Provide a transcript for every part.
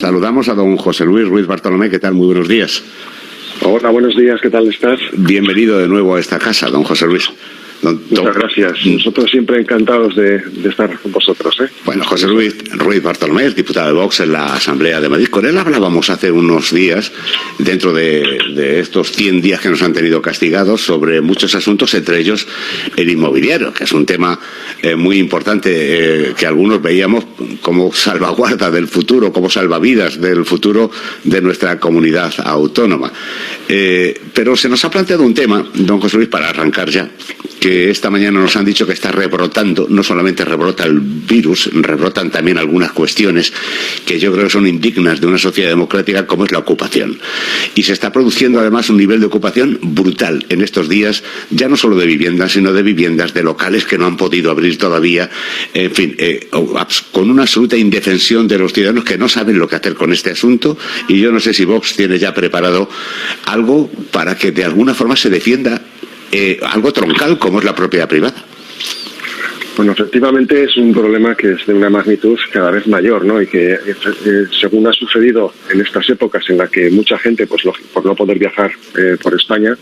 Saludamos a don José Luis Ruiz Bartolomé. ¿Qué tal? Muy buenos días. Hola, buenos días. ¿Qué tal estás? Bienvenido de nuevo a esta casa, don José Luis. Muchas gracias. Nosotros siempre encantados de estar con vosotros. Bueno, José Luis Ruiz Bartolomé es diputado de Vox en la Asamblea de Madrid. Con él hablábamos hace unos días, dentro de estos 100 días que nos han tenido castigados, sobre muchos asuntos, entre ellos el inmobiliario, que es un tema muy importante que algunos veíamos como salvaguarda del futuro, como salvavidas del futuro de nuestra comunidad autónoma. Pero se nos ha planteado un tema, don José Luis, para arrancar ya, que esta mañana nos han dicho que está rebrotando. No solamente rebrota el virus, rebrotan también algunas cuestiones que yo creo que son indignas de una sociedad democrática, como es la ocupación. Y se está produciendo además un nivel de ocupación brutal en estos días, ya no solo de viviendas, sino de viviendas, de locales que no han podido abrir todavía, en fin, con una absoluta indefensión de los ciudadanos que no saben lo que hacer con este asunto. Y yo no sé si Vox tiene ya preparado algo para que de alguna forma se defienda algo troncal como es la propiedad privada. Bueno, efectivamente es un problema que es de una magnitud cada vez mayor, ¿no? Y que según ha sucedido en estas épocas en las que mucha gente, pues por no poder viajar por España,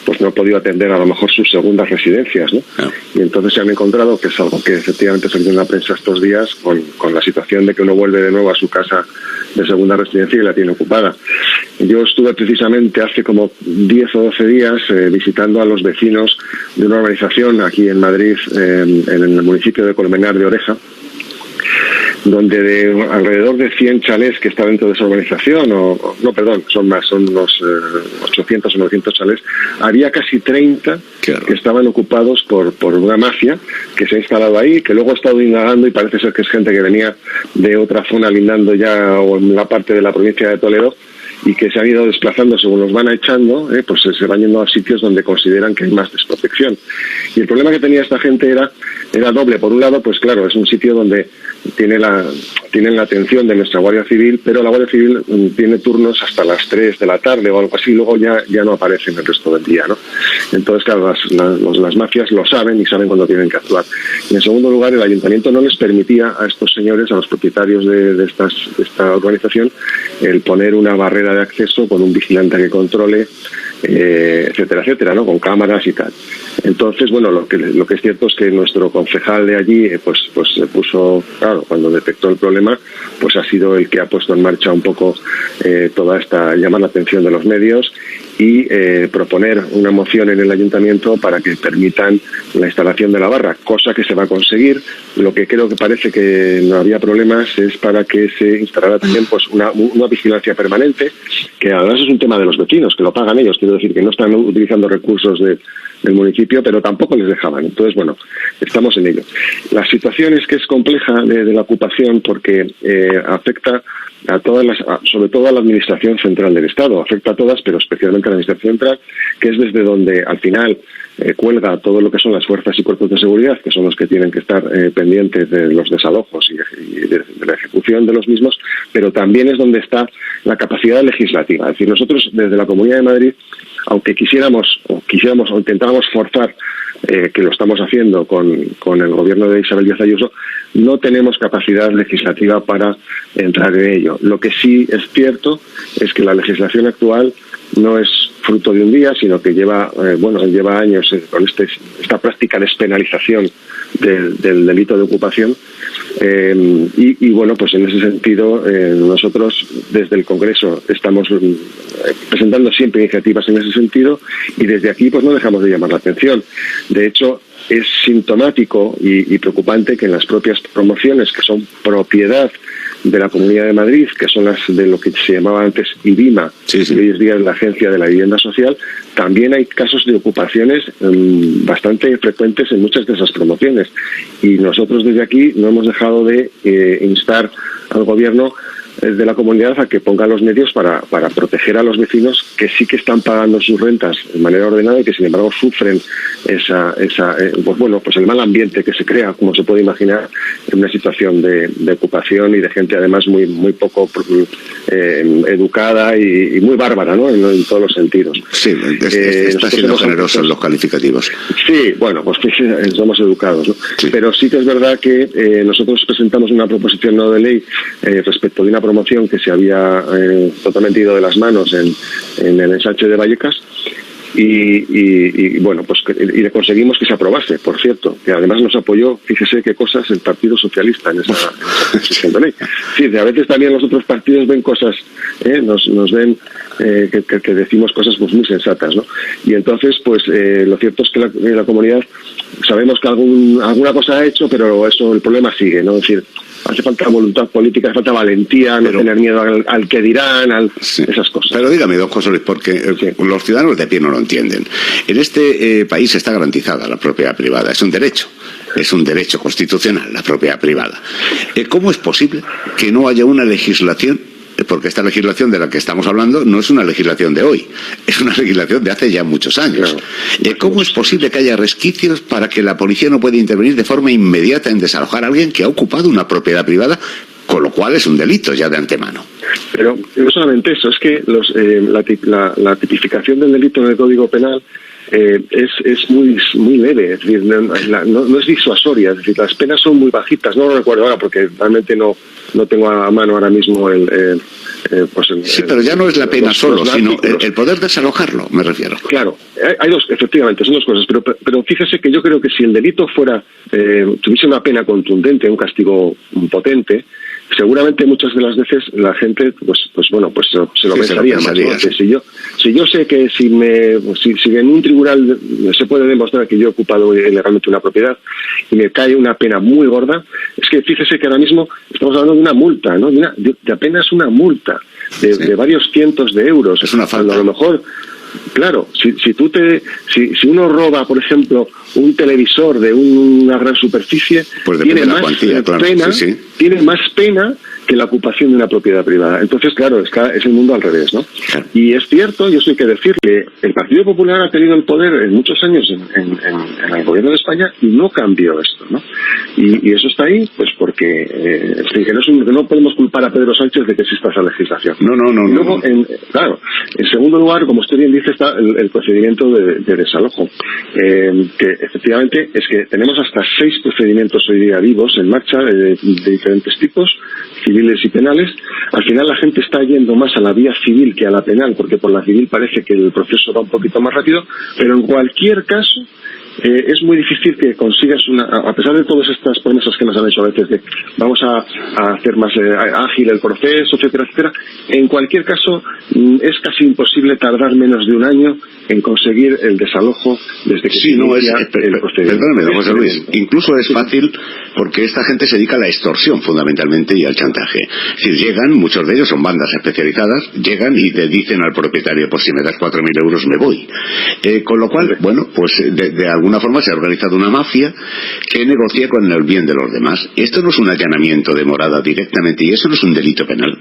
pues no ha podido atender a lo mejor sus segundas residencias, ¿no? Y entonces se han encontrado, que es algo que efectivamente salió en la prensa estos días, con la situación de que uno vuelve de nuevo a su casa de segunda residencia y la tiene ocupada. Yo estuve precisamente hace como 10 o 12 días visitando a los vecinos de una urbanización aquí en Madrid, en el municipio de Colmenar de Oreja, donde de alrededor de 100 chalés que está dentro de esa urbanización, son unos 800 o 900 chalés, había casi 30 que estaban ocupados por una mafia que se ha instalado ahí, que luego ha estado indagando y parece ser que es gente que venía de otra zona lindando ya o en la parte de la provincia de Toledo, y que se han ido desplazando según los van echando, pues se van yendo a sitios donde consideran que hay más desprotección. Y el problema que tenía esta gente era doble. Por un lado, pues claro, es un sitio donde tienen la atención de nuestra Guardia Civil, pero la Guardia Civil tiene turnos hasta las 3 de la tarde o algo así, luego ya no aparecen el resto del día, ¿no? Entonces, claro, las mafias lo saben y saben cuándo tienen que actuar. Y en segundo lugar, el ayuntamiento no les permitía a estos señores, a los propietarios de esta urbanización, el poner una barrera de acceso con un vigilante que controle, etcétera, ¿no? Con cámaras y tal. Entonces, bueno, lo que es cierto es que nuestro concejal de allí, pues se puso, claro, cuando detectó el problema, pues ha sido el que ha puesto en marcha un poco toda esta, llamar la atención de los medios y proponer una moción en el ayuntamiento para que permitan la instalación de la barra, cosa que se va a conseguir. Lo que creo que parece que no había problemas es para que se instalara también pues una vigilancia permanente, que además es un tema de los vecinos, que lo pagan ellos, quiero decir que no están utilizando recursos del municipio, pero tampoco les dejaban. Entonces, bueno, estamos en ello. La situación es que es compleja de la ocupación porque afecta a sobre todo a la Administración Central del Estado, afecta a todas, pero especialmente a la Administración Central, que es desde donde al final cuelga todo lo que son las fuerzas y cuerpos de seguridad, que son los que tienen que estar pendientes de los desalojos y de la ejecución de los mismos, pero también es donde está la capacidad legislativa. Es decir, nosotros desde la Comunidad de Madrid, aunque quisiéramos o intentábamos forzar, que lo estamos haciendo con el gobierno de Isabel Díaz Ayuso, no tenemos capacidad legislativa para entrar en ello. Lo que sí es cierto es que la legislación actual no es fruto de un día, sino que lleva años con esta práctica de despenalización del delito de ocupación. Y bueno, pues en ese sentido nosotros desde el Congreso estamos presentando siempre iniciativas en ese sentido y desde aquí pues no dejamos de llamar la atención. De hecho, es sintomático y preocupante que en las propias promociones que son propiedad de la Comunidad de Madrid, que son las de lo que se llamaba antes IBIMA, y hoy en día es la Agencia de la Vivienda Social, también hay casos de ocupaciones bastante frecuentes en muchas de esas promociones. Y nosotros desde aquí no hemos dejado de instar al Gobierno de la comunidad a que ponga los medios para proteger a los vecinos que sí que están pagando sus rentas de manera ordenada y que sin embargo sufren pues el mal ambiente que se crea, como se puede imaginar, en una situación de ocupación y de gente además muy poco educada y muy bárbara, ¿no? En todos los sentidos. Sí, está siendo generoso en los calificativos. Sí, bueno, pues somos educados, ¿no? Sí. Pero sí que es verdad que nosotros presentamos una proposición no de ley respecto de una promoción que se había totalmente ido de las manos en el ensanche de Vallecas. Y bueno, pues y conseguimos que se aprobase, por cierto, que además nos apoyó, fíjese qué cosas, el Partido Socialista en esa proposición de ley. Sí, a veces también los otros partidos ven cosas, nos ven que decimos cosas pues muy sensatas, ¿no? Y entonces, pues lo cierto es que la comunidad sabemos que alguna cosa ha hecho, pero eso, el problema sigue, ¿no? Es decir, hace falta voluntad política, hace falta valentía, no tener miedo al que dirán, esas cosas. Pero dígame, don José Luis, porque los ciudadanos de a pie no lo entienden. En este país está garantizada la propiedad privada, es un derecho constitucional la propiedad privada. ¿Cómo es posible que no haya una legislación? Porque esta legislación de la que estamos hablando no es una legislación de hoy, es una legislación de hace ya muchos años. Claro. ¿Cómo es posible que haya resquicios para que la policía no pueda intervenir de forma inmediata en desalojar a alguien que ha ocupado una propiedad privada, con lo cual es un delito ya de antemano? Pero no solamente eso, es que la tipificación del delito en el Código Penal es muy leve, es decir, no es disuasoria, es decir, las penas son muy bajitas, no lo recuerdo ahora porque realmente no tengo a mano ahora mismo sí, pero ya no es la pena solo, sino el poder desalojarlo, me refiero. Claro, hay dos, efectivamente, son dos cosas, pero fíjese que yo creo que si el delito tuviese una pena contundente, un castigo potente, seguramente muchas de las veces la gente se lo pensaría más, ¿no? Sí. Si yo sé que si en un tribunal se puede demostrar que yo he ocupado ilegalmente una propiedad y me cae una pena muy gorda, es que fíjese que ahora mismo estamos hablando de una multa, ¿no? De apenas una multa de varios cientos de euros. Es una falta. A lo mejor, claro, si uno roba, por ejemplo, un televisor de una gran superficie, pues tiene más pena que la ocupación de una propiedad privada. Entonces, claro, es el mundo al revés, ¿no? Claro. Y es cierto, yo sí hay que decir que el Partido Popular ha tenido el poder en muchos años en el gobierno de España y no cambió esto, ¿no? Y eso está ahí, pues porque no podemos culpar a Pedro Sánchez de que exista esa legislación. No. Luego, en segundo lugar, como usted bien dice, está el procedimiento de desalojo, que efectivamente es que tenemos hasta 6 procedimientos hoy día vivos en marcha de diferentes tipos, civiles y penales. Al final la gente está yendo más a la vía civil que a la penal, porque por la civil parece que el proceso va un poquito más rápido, pero en cualquier caso es muy difícil que consigas a pesar de todas estas promesas que nos han hecho a veces de vamos a hacer más ágil el proceso, etcétera, etcétera, en cualquier caso es casi imposible tardar menos de un año en conseguir el desalojo desde que se inicia el procedimiento. Perdóneme, don José Luis, incluso es fácil porque esta gente se dedica a la extorsión fundamentalmente y al chantaje. Es decir, muchos de ellos son bandas especializadas, llegan y le dicen al propietario, pues si me das 4.000 euros me voy. Con lo cual, bueno, pues de alguna forma se ha organizado una mafia que negocia con el bien de los demás. Esto no es un allanamiento de morada directamente y eso no es un delito penal.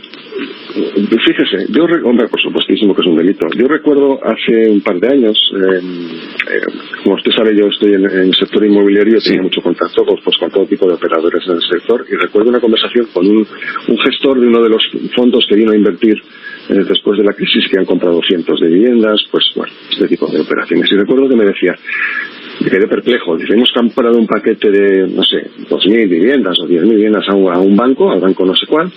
Fíjese, hombre, por supuestísimo que es un delito. Yo recuerdo hace un par de años, como usted sabe, yo estoy en el sector inmobiliario, tenía mucho contacto con todo tipo de operadores en el sector, y recuerdo una conversación con un gestor de uno de los fondos que vino a invertir después de la crisis, que han comprado cientos de viviendas, pues bueno, este tipo de operaciones. Y recuerdo que me decía, me quedé perplejo, dice, hemos comprado un paquete de, no sé, 2.000 viviendas o 10.000 viviendas a un banco, al banco no sé cuál.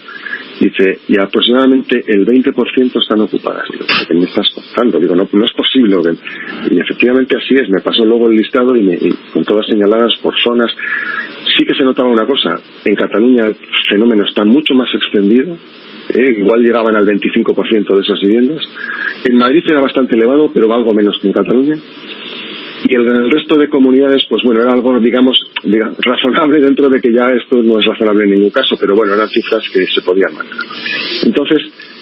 Dice, y aproximadamente el 20% están ocupadas. Digo, ¿qué me estás contando? Digo, no es posible. Y efectivamente así es. Me pasó luego el listado y con todas señaladas por zonas. Sí que se notaba una cosa. En Cataluña el fenómeno está mucho más extendido. Igual llegaban al 25% de esas viviendas. En Madrid era bastante elevado, pero algo menos que en Cataluña. Y el resto de comunidades, pues bueno, era algo, digamos, razonable, dentro de que ya esto no es razonable en ningún caso, pero bueno, eran cifras que se podían manejar. Entonces,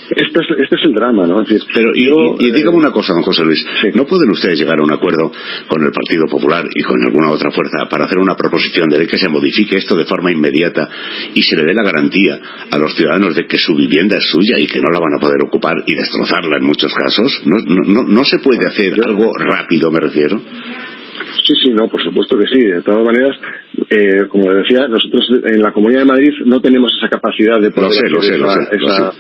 este es el drama, ¿no? Es decir, pero y dígame una cosa, don José Luis, sí. ¿No pueden ustedes llegar a un acuerdo con el Partido Popular y con alguna otra fuerza para hacer una proposición de ley que se modifique esto de forma inmediata y se le dé la garantía a los ciudadanos de que su vivienda es suya y que no la van a poder ocupar y destrozarla en muchos casos? ¿No se puede hacer algo rápido, me refiero? Sí, no, por supuesto que sí. De todas maneras, como decía, nosotros en la Comunidad de Madrid no tenemos esa capacidad de poder hacer esa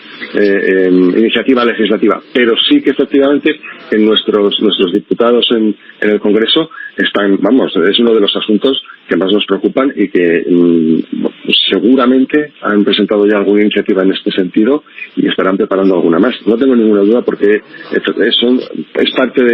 iniciativa legislativa, pero sí que efectivamente en nuestros diputados en el Congreso están, es uno de los asuntos que más nos preocupan y que seguramente han presentado ya alguna iniciativa en este sentido y estarán preparando alguna más. No tengo ninguna duda porque es parte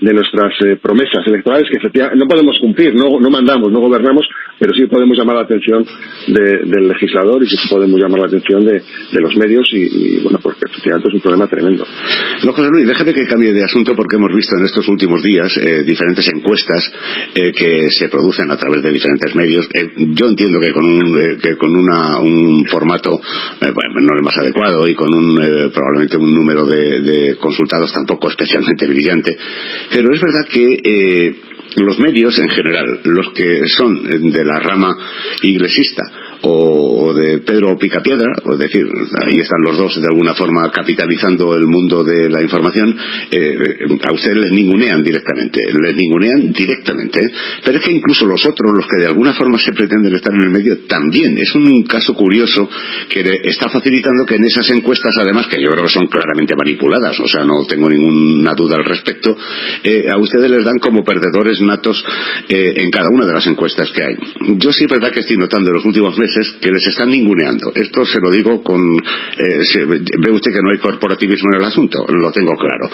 de nuestras promesas electorales que efectivamente no podemos cumplir, no mandamos, no gobernamos, pero sí podemos llamar la atención del legislador y sí podemos llamar la atención de los medios y bueno, porque efectivamente es un problema tremendo. No, José Luis, déjame que cambie de asunto porque hemos visto en estos últimos días diferentes encuestas que se producen a través de diferentes medios. Yo entiendo que con un formato no el más adecuado y con probablemente un número de consultados tampoco especialmente brillante, pero es verdad que los medios en general, los que son de la rama iglesista o de Pedro Picapiedra, es decir, ahí están los dos de alguna forma capitalizando el mundo de la información, a ustedes les ningunean directamente, pero es que incluso los otros, los que de alguna forma se pretenden estar en el medio, también. Es un caso curioso que está facilitando que en esas encuestas, además, que yo creo que son claramente manipuladas, o sea, no tengo ninguna duda al respecto, a ustedes les dan como perdedores natos en cada una de las encuestas que hay. Yo sí es verdad que estoy notando en los últimos meses que les están ninguneando. Esto se lo digo ve usted que no hay corporativismo en el asunto, lo tengo claro.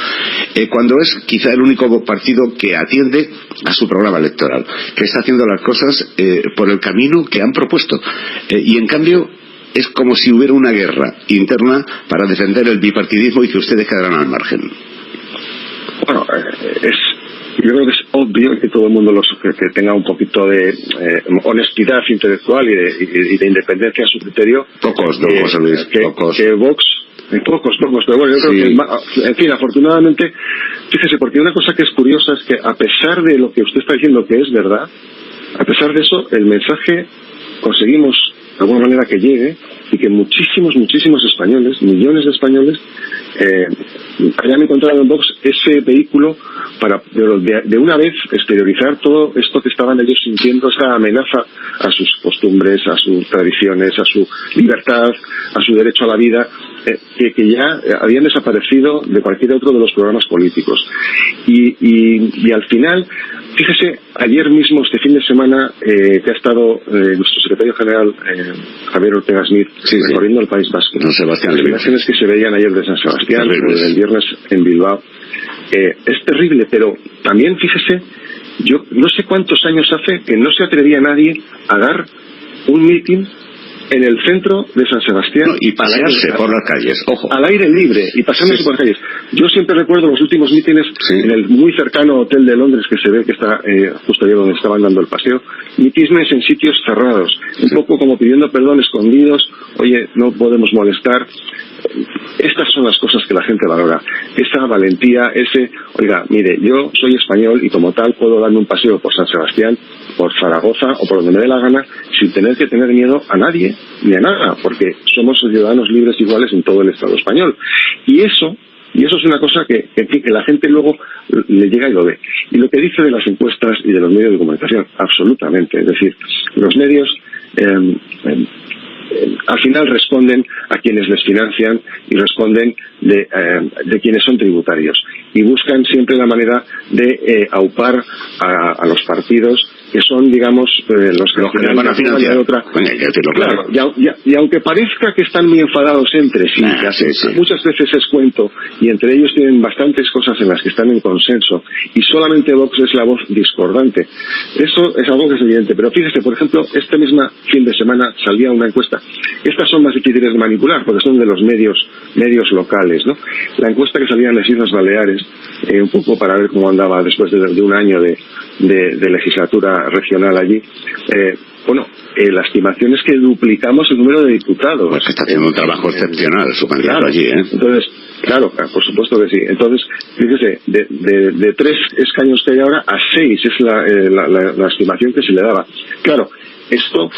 Cuando es quizá el único partido que atiende a su programa electoral, que está haciendo las cosas por el camino que han propuesto. Y en cambio es como si hubiera una guerra interna para defender el bipartidismo y que ustedes quedaran al margen. Bueno, yo creo que es obvio que todo el mundo que tenga un poquito de honestidad intelectual y de independencia a su criterio. Pocos, don José Luis, pocos. Que Vox, pocos, pero bueno, yo creo que, en fin, afortunadamente, fíjese, porque una cosa que es curiosa es que a pesar de lo que usted está diciendo que es verdad, a pesar de eso, el mensaje conseguimos de alguna manera que llegue y que muchísimos españoles, millones de españoles, hayan encontrado en Vox ese vehículo para de una vez exteriorizar todo esto que estaban ellos sintiendo, esa amenaza a sus costumbres, a sus tradiciones, a su libertad, a su derecho a la vida, que ya habían desaparecido de cualquier otro de los programas políticos. Y al final, fíjese, ayer mismo, este fin de semana, que ha estado nuestro secretario general, Javier Ortega Smith, recorriendo el País Vasco. Las imágenes que se veían ayer de San Sebastián, el viernes en Bilbao, es terrible, pero también, fíjese, yo no sé cuántos años hace que no se atrevía nadie a dar un mitin en el centro de San Sebastián y pasearse por las calles, ojo, al aire libre y pasearse por las calles. Yo siempre recuerdo los últimos mítines en el muy cercano hotel de Londres, que se ve que está justo allí donde estaban dando el paseo, mítines en sitios cerrados, un poco como pidiendo perdón, escondidos, oye, no podemos molestar. Estas son las cosas que la gente valora, esa valentía, oiga, mire, yo soy español y como tal puedo darme un paseo por San Sebastián, por Zaragoza o por donde me dé la gana, sin tener que tener miedo a nadie ni a nada, porque somos ciudadanos libres iguales en todo el Estado español. Y eso es una cosa que la gente luego le llega y lo ve. Y lo que dice de las encuestas y de los medios de comunicación, absolutamente. Es decir, los medios al final responden a quienes les financian y responden de quienes son tributarios. Y buscan siempre la manera de aupar a los partidos que son, digamos, los que van a financiar. Claro, y aunque parezca que están muy enfadados entre sí, muchas veces es cuento, y entre ellos tienen bastantes cosas en las que están en consenso, y solamente Vox es la voz discordante. Eso es algo que es evidente, pero fíjese, por ejemplo, este mismo fin de semana salía una encuesta. Estas son más difíciles de manipular, porque son de los medios locales, ¿no? La encuesta que salía en las Islas Baleares, un poco para ver cómo andaba después de un año de legislatura regional allí, la estimación es que duplicamos el número de diputados. Pues está haciendo un trabajo excepcional su candidato allí, ¿eh? Entonces, claro, por supuesto que sí. Entonces, fíjese, de 3 escaños que hay ahora a 6 es la estimación que se le daba. Claro, esto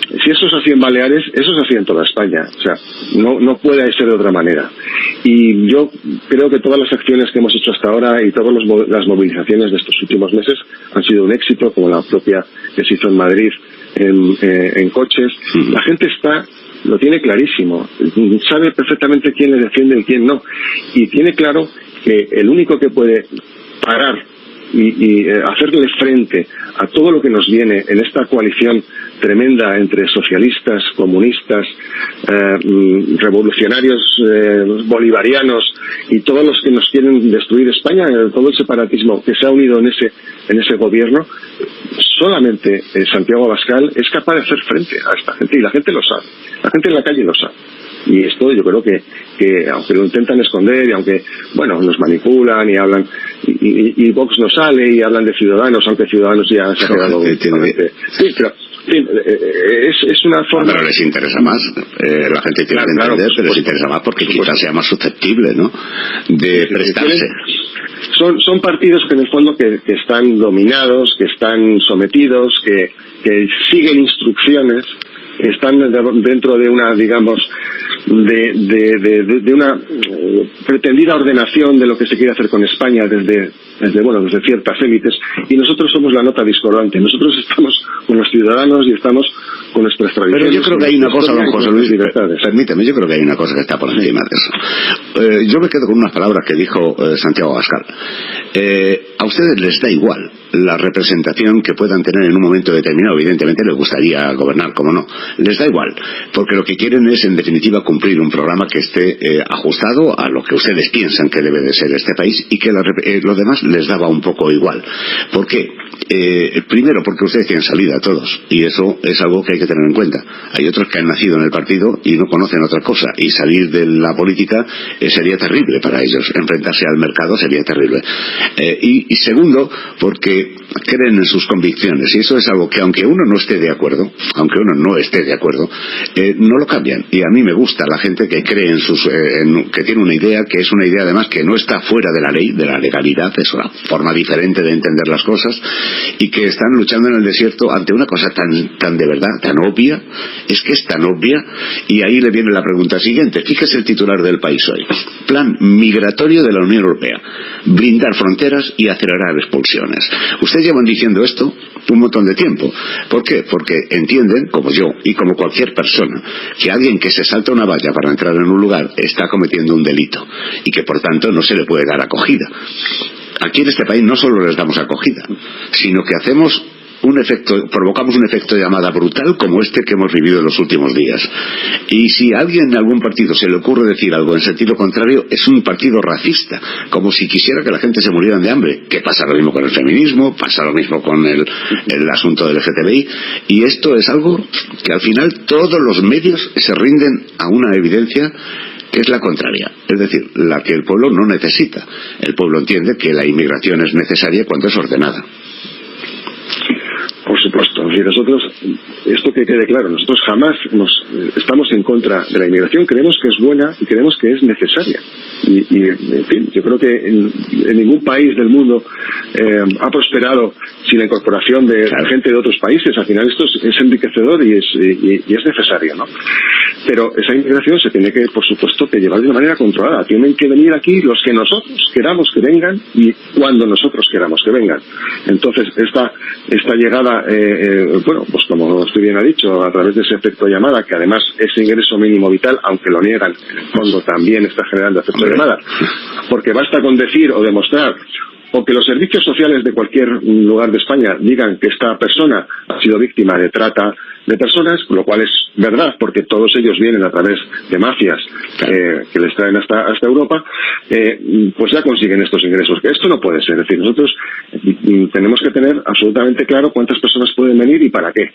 si eso es así en Baleares, eso es así en toda España. O sea, no puede ser de otra manera. Y yo creo que todas las acciones que hemos hecho hasta ahora y todas las movilizaciones de estos últimos meses han sido un éxito, como la propia que se hizo en Madrid en coches. La gente lo tiene clarísimo, sabe perfectamente quién le defiende y quién no. Y tiene claro que el único que puede parar y hacerle frente a todo lo que nos viene en esta coalición tremenda entre socialistas, comunistas, revolucionarios bolivarianos y todos los que nos quieren destruir España, todo el separatismo que se ha unido en ese gobierno, solamente Santiago Abascal es capaz de hacer frente a esta gente, y la gente lo sabe, la gente en la calle lo sabe. Y esto yo creo que aunque lo intentan esconder y aunque, bueno, nos manipulan y hablan, y Vox no sale y hablan de Ciudadanos, aunque Ciudadanos ya se ha quedado... Sí, pero... es una forma... Pero les interesa más, la gente tiene que entender, pero les interesa más porque quizás sea más susceptible, ¿no?, de prestarse. Son partidos que en el fondo que están dominados, que están sometidos, que siguen instrucciones, están dentro de una, digamos, de una pretendida ordenación de lo que se quiere hacer con España desde ciertas élites, y nosotros somos la nota discordante. Nosotros estamos con los ciudadanos y estamos con nuestras tradiciones. Pero yo creo que hay una cosa, don José Luis, permíteme, yo creo que hay una cosa que está por encima de eso. Yo me quedo con unas palabras que dijo Santiago Abascal. A ustedes les da igual la representación que puedan tener en un momento determinado. Evidentemente les gustaría gobernar, como no, les da igual, porque lo que quieren es, en definitiva, cumplir un programa que esté ajustado a lo que ustedes piensan que debe de ser este país, y que lo demás les daba un poco igual. ¿Por qué? Primero, porque ustedes tienen salida todos, y eso es algo que hay que tener en cuenta. Hay otros que han nacido en el partido y no conocen otra cosa, y salir de la política sería terrible para ellos, enfrentarse al mercado sería terrible. Y segundo, porque creen en sus convicciones, y eso es algo que aunque uno no esté de acuerdo, no lo cambian. Y a mí me gusta la gente que cree que tiene una idea, que es una idea además que no está fuera de la ley, de la legalidad, es una forma diferente de entender las cosas, y que están luchando en el desierto ante una cosa tan de verdad, tan obvia. Es que es tan obvia, y ahí le viene la pregunta siguiente. Fíjese el titular del País hoy: Plan migratorio de la Unión Europea, blindar fronteras y acelerar expulsiones. Ustedes llevan diciendo esto un montón de tiempo. ¿Por qué? Porque entienden, como yo y como cualquier persona, que alguien que se salta una valla para entrar en un lugar está cometiendo un delito, y que por tanto no se le puede dar acogida. Aquí en este país no solo les damos acogida, sino que provocamos un efecto de llamada brutal como este que hemos vivido en los últimos días. Y si a alguien en algún partido se le ocurre decir algo en sentido contrario, es un partido racista, como si quisiera que la gente se muriera de hambre. Que pasa lo mismo con el feminismo, pasa lo mismo con el asunto del LGTBI, y esto es algo que al final todos los medios se rinden a una evidencia que es la contraria, es decir, la que el pueblo no necesita. El pueblo entiende que la inmigración es necesaria cuando es ordenada. Por supuesto, y nosotros, esto que quede claro, nosotros jamás estamos en contra de la inmigración, creemos que es buena y creemos que es necesaria. Y en fin, yo creo que en ningún país del mundo ha prosperado sin la incorporación de gente de otros países. Al final esto es enriquecedor y es necesario, ¿no? Pero esa inmigración se tiene que, por supuesto, que llevar de una manera controlada. Tienen que venir aquí los que nosotros queramos que vengan y cuando nosotros queramos que vengan. Entonces, esta llegada, pues como usted bien ha dicho, a través de ese efecto llamada, que además ese ingreso mínimo vital, aunque lo niegan, en el fondo también está generando efecto llamada. Porque basta con decir o demostrar, o que los servicios sociales de cualquier lugar de España digan que esta persona ha sido víctima de trata de personas, lo cual es verdad, porque todos ellos vienen a través de mafias que les traen hasta Europa, pues ya consiguen estos ingresos. Que esto no puede ser. Es decir, nosotros tenemos que tener absolutamente claro cuántas personas pueden venir y para qué.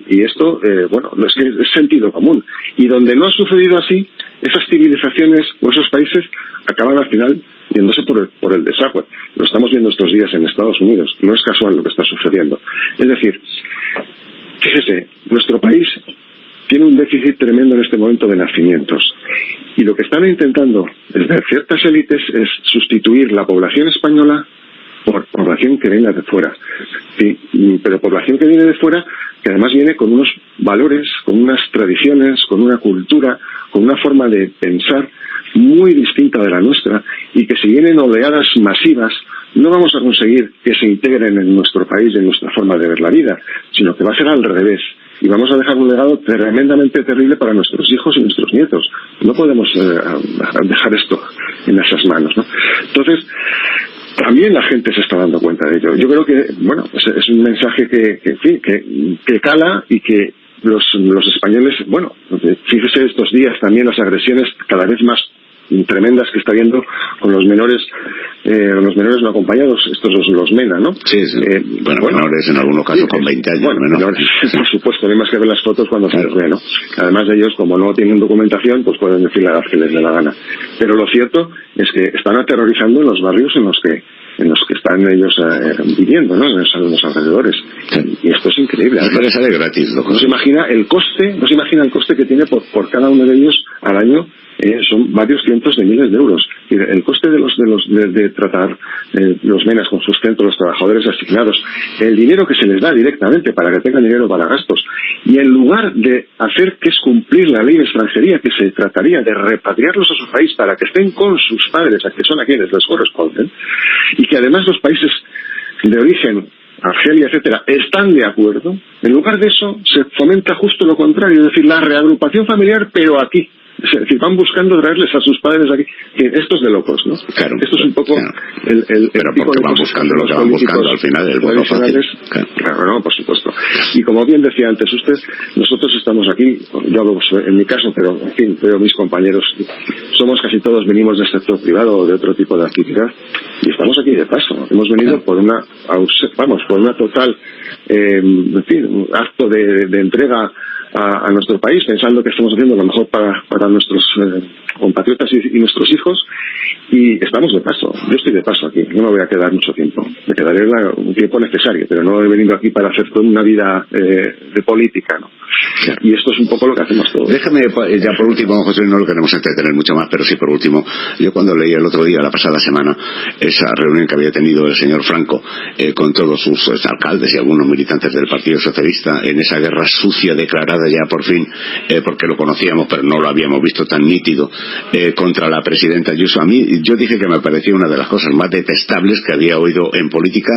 Y esto, es sentido común. Y donde no ha sucedido así, esas civilizaciones o esos países acaban al final yéndose por el desagüe. Lo estamos viendo estos días en Estados Unidos. No es casual lo que está sucediendo. Es decir, fíjese, nuestro país tiene un déficit tremendo en este momento de nacimientos. Y lo que están intentando desde ciertas élites es sustituir la población española por población que venga de fuera. Sí, pero población que viene de fuera, que además viene con unos valores, con unas tradiciones, con una cultura, con una forma de pensar muy distinta de la nuestra, y que si vienen oleadas masivas no vamos a conseguir que se integren en nuestro país, en nuestra forma de ver la vida, sino que va a ser al revés. Y vamos a dejar un legado tremendamente terrible para nuestros hijos y nuestros nietos. No podemos dejar esto en esas manos, ¿no? Entonces, también la gente se está dando cuenta de ello. Yo creo que, bueno, es un mensaje que cala, y que los españoles, bueno, fíjese estos días también las agresiones cada vez más tremendas que está habiendo con los menores no acompañados, estos los MENA, ¿no? Sí. Menores en algunos casos con 20 años. Bueno, menores, por supuesto, no hay más que ver las fotos cuando se los ve, ¿no? Además de ellos, como no tienen documentación, pues pueden decir la edad que les dé la gana. Pero lo cierto es que están aterrorizando en los barrios en los que están ellos viviendo, ¿no? En los alrededores. Y esto es increíble. Les sale gratis, no se imagina el coste que tiene por cada uno de ellos al año. Son varios cientos de miles de euros. El coste de tratar los MENAs con sustento, los trabajadores asignados, el dinero que se les da directamente para que tengan dinero para gastos, y en lugar de hacer que es cumplir la ley de extranjería, que se trataría de repatriarlos a su país para que estén con sus padres, a que son a quienes les corresponden, y que además los países de origen, Argelia, etcétera, están de acuerdo, en lugar de eso se fomenta justo lo contrario, es decir, la reagrupación familiar, pero aquí. Es decir, van buscando traerles a sus padres aquí. Esto es de locos, ¿no? Claro, esto es un poco el pero porque van buscando lo que van buscando al final, el voto fácil. Claro, no, por supuesto. Y como bien decía antes usted, nosotros estamos aquí, yo hablo en mi caso, pero en fin, veo mis compañeros, somos casi todos, venimos del sector privado o de otro tipo de actividad, y estamos aquí de paso. Hemos venido por una total, en fin, un acto de entrega a nuestro país, pensando que estamos haciendo lo mejor para nuestros compatriotas y nuestros hijos, y estamos de paso. Yo estoy de paso aquí, no me voy a quedar mucho tiempo, me quedaré un tiempo necesario, pero no he venido aquí para hacer toda una vida de política, ¿no? Y esto es un poco lo que hacemos todos. Déjame ya por último, José, no lo queremos entretener mucho más, pero sí por último, yo cuando leí el otro día, la pasada semana, esa reunión que había tenido el señor Franco con todos sus alcaldes y algunos militantes del Partido Socialista en esa guerra sucia declarada ya por fin, porque lo conocíamos pero no lo habíamos visto tan nítido, contra la presidenta Ayuso, a mí yo dije que me parecía una de las cosas más detestables que había oído en política,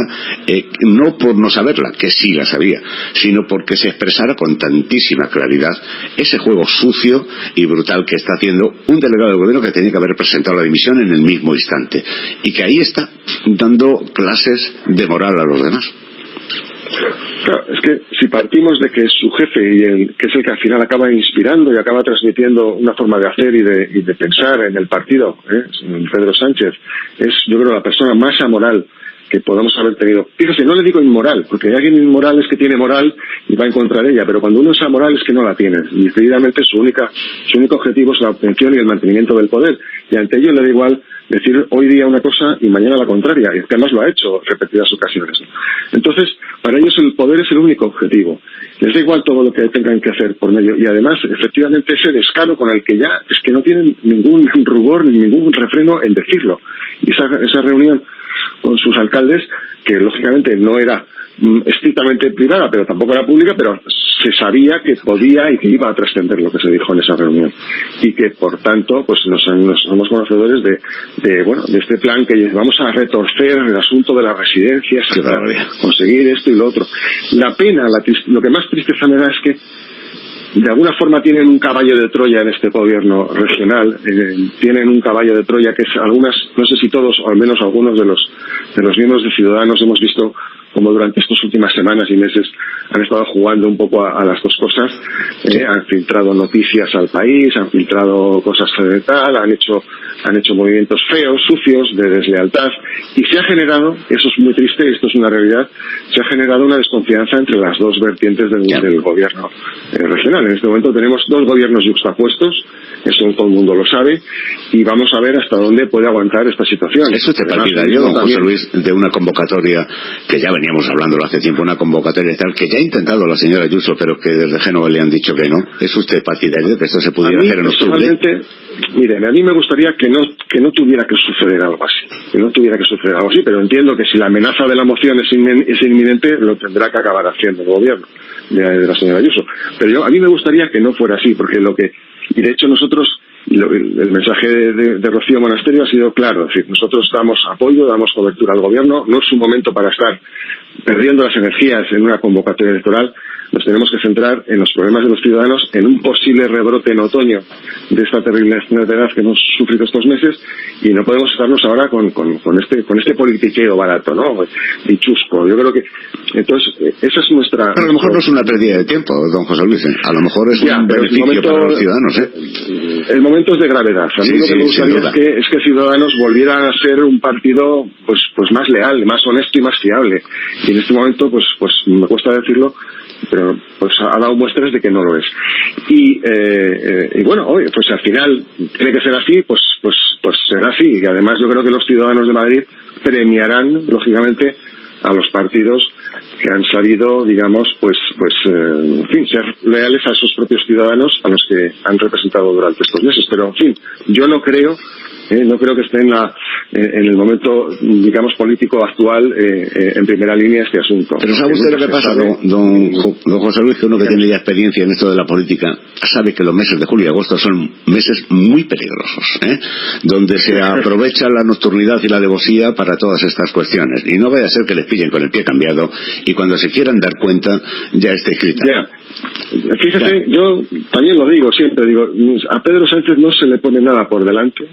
no por no saberla, que sí la sabía, sino porque se expresara con tantísima claridad ese juego sucio y brutal que está haciendo un delegado del gobierno que tenía que haber presentado la dimisión en el mismo instante, y que ahí está dando clases de moral a los demás. Claro, es que si partimos de que es su jefe que es el que al final acaba inspirando y acaba transmitiendo una forma de hacer y de pensar en el partido, Pedro Sánchez, es, yo creo, la persona más amoral que podamos haber tenido. Fíjese, no le digo inmoral, porque alguien inmoral es que tiene moral y va a encontrar ella, pero cuando uno es amoral es que no la tiene, y decididamente su único objetivo es la obtención y el mantenimiento del poder, y ante ello le da igual decir hoy día una cosa y mañana la contraria, y que además lo ha hecho repetidas ocasiones. Entonces, para ellos el poder es el único objetivo. Les da igual todo lo que tengan que hacer por medio, y además, efectivamente, ese descaro con el que ya es que no tienen ningún rubor ni ningún refreno en decirlo. Y esa reunión con sus alcaldes, que lógicamente no era estrictamente privada, pero tampoco era pública, pero se sabía que podía y que iba a trascender lo que se dijo en esa reunión, y que por tanto pues nos somos conocedores de este plan que vamos a retorcer el asunto de las residencias para conseguir esto y lo otro. La pena, lo que más tristeza me da es que de alguna forma tienen un caballo de Troya en este gobierno regional, tienen un caballo de Troya que es no sé si todos o al menos algunos de los miembros de Ciudadanos hemos visto como durante estas últimas semanas y meses han estado jugando un poco a las dos cosas, han filtrado noticias al país, han filtrado cosas de tal, han hecho movimientos feos, sucios, de deslealtad, y se ha generado, eso es muy triste, esto es una realidad, se ha generado una desconfianza entre las dos vertientes del gobierno regional. En este momento tenemos dos gobiernos yuxtapuestos, eso todo el mundo lo sabe, y vamos a ver hasta dónde puede aguantar esta situación. ¿Eso te partidario, don José Luis, de una convocatoria que ya veníamos hablándolo hace tiempo, una convocatoria tal, que ya ha intentado la señora Ayuso, pero que desde Génova le han dicho que no. ¿Es usted partidario de que esto se pudiera hacer en octubre? Miren, a mí me gustaría que no tuviera que suceder algo así, pero entiendo que si la amenaza de la moción es inminente, lo tendrá que acabar haciendo el gobierno de la señora Ayuso. Pero a mí me gustaría que no fuera así, porque y de hecho nosotros, el mensaje de Rocío Monasterio ha sido claro, es decir, nosotros damos apoyo, damos cobertura al gobierno, no es un momento para estar perdiendo las energías en una convocatoria electoral. Nos tenemos que centrar en los problemas de los ciudadanos, en un posible rebrote en otoño de esta terrible enfermedad que hemos sufrido estos meses, y no podemos estarnos ahora con este politiqueo barato, ¿no? Y chusco. Yo creo que entonces esa es nuestra. Pero a lo mejor no es una pérdida de tiempo, don José Luis. A lo mejor es un beneficio para los ciudadanos. El momento es de gravedad. A mí lo que me gustaría es que Ciudadanos volvieran a ser un partido pues más leal, más honesto y más fiable. Y en este momento pues me cuesta decirlo, pero pues ha dado muestras de que no lo es. Y bueno, oye, pues al final tiene que ser así, pues será así. Y además yo creo que los ciudadanos de Madrid premiarán, lógicamente, a los partidos que han sabido, digamos, en fin, ser leales a esos propios ciudadanos a los que han representado durante estos meses. Pero, en fin, yo no creo que esté en el momento, digamos, político actual en primera línea este asunto. Pero ¿sabe usted lo que pasa, don José Luis, que uno que tiene ya experiencia en esto de la política sabe que los meses de julio y agosto son meses muy peligrosos, donde se aprovecha la nocturnidad y la alevosía para todas estas cuestiones, y no vaya a ser que les pillen con el pie cambiado y cuando se quieran dar cuenta ya esté escrita. Fíjese, yo también lo digo, siempre digo, a Pedro Sánchez no se le pone nada por delante.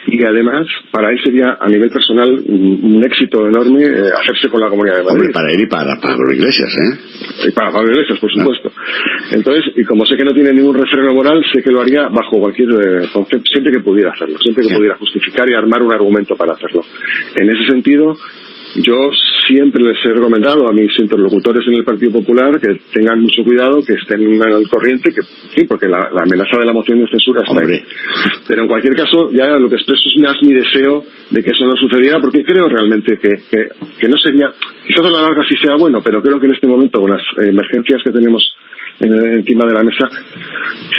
Y además, para él sería, a nivel personal, un éxito enorme hacerse con la Comunidad de Madrid. Hombre, para él y para Pablo Iglesias, Y para Pablo Iglesias, por supuesto. Entonces, y como sé que no tiene ningún refreno moral, sé que lo haría bajo cualquier concepto, siempre que pudiera hacerlo, siempre que pudiera justificar y armar un argumento para hacerlo. En ese sentido, yo siempre les he recomendado a mis interlocutores en el Partido Popular que tengan mucho cuidado, que estén al corriente, que sí, porque la amenaza de la moción de censura está ahí. Pero en cualquier caso, ya lo que expreso es más mi deseo de que eso no sucediera, porque creo realmente que no sería, quizás a la larga sí sea bueno, pero creo que en este momento, con las emergencias que tenemos encima de la mesa,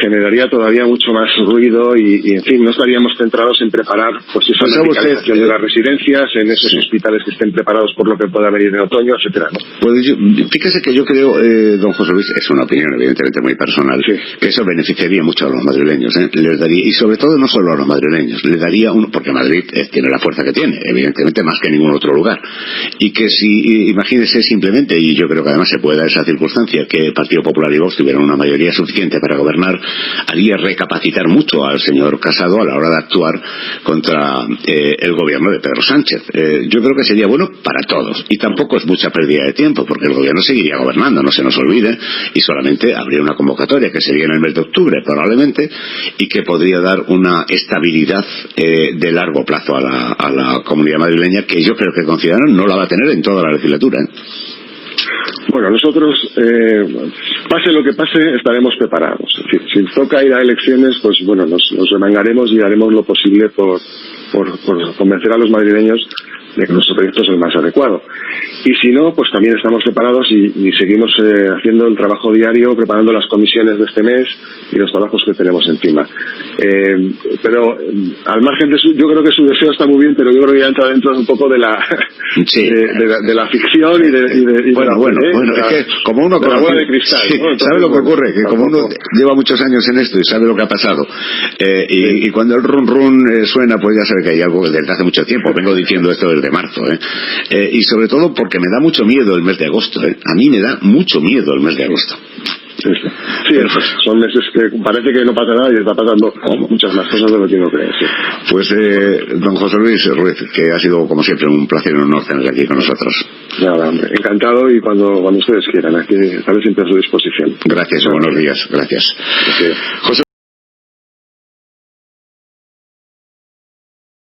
generaría todavía mucho más ruido y en fin, no estaríamos centrados en preparar pues esa medicalización de las residencias, en esos hospitales que estén preparados por lo que pueda venir en otoño, etcétera, ¿no? Pues fíjese que yo creo, don José Luis, es una opinión evidentemente muy personal, que eso beneficiaría mucho a los madrileños, les daría, y sobre todo no solo a los madrileños, le daría porque Madrid tiene la fuerza que tiene, evidentemente más que en ningún otro lugar, y que si, imagínese simplemente, y yo creo que además se puede dar esa circunstancia, que el Partido Popular y Vox tuvieran una mayoría suficiente para gobernar, haría recapacitar mucho al señor Casado a la hora de actuar contra el gobierno de Pedro Sánchez. Yo creo que sería bueno para todos, y tampoco es mucha pérdida de tiempo, porque el gobierno seguiría gobernando, no se nos olvide, y solamente habría una convocatoria que sería en el mes de octubre probablemente, y que podría dar una estabilidad de largo plazo a la comunidad madrileña, que yo creo que con Ciudadanos no la va a tener en toda la legislatura. Bueno, nosotros, pase lo que pase, estaremos preparados. Es decir, si toca ir a elecciones, pues bueno, nos remangaremos y haremos lo posible por convencer a los madrileños de que nuestro proyecto es el más adecuado. Y si no, pues también estamos preparados y seguimos haciendo el trabajo diario, preparando las comisiones de este mes y los trabajos que tenemos encima. Pero al margen de yo creo que su deseo está muy bien, pero yo creo que ya entra dentro un poco de la de la ficción y bueno, es que como uno con la bola de cristal, ¿no? ¿Sabe lo que ocurre? Que como uno lleva muchos años en esto y sabe lo que ha pasado, y cuando el run run suena, pues ya sabe que hay algo desde hace mucho tiempo. Vengo diciendo esto desde marzo, y sobre todo porque me da mucho miedo el mes de agosto, a mí me da mucho miedo el mes de agosto. Sí, son meses que parece que no pasa nada y está pasando muchas más cosas de lo que uno cree. Sí. Pues don José Luis Ruiz, que ha sido como siempre un placer y un honor tenerle aquí con nosotros. Nada, hombre, encantado, y cuando ustedes quieran, aquí estaré siempre a su disposición. Gracias, buenos días, gracias. José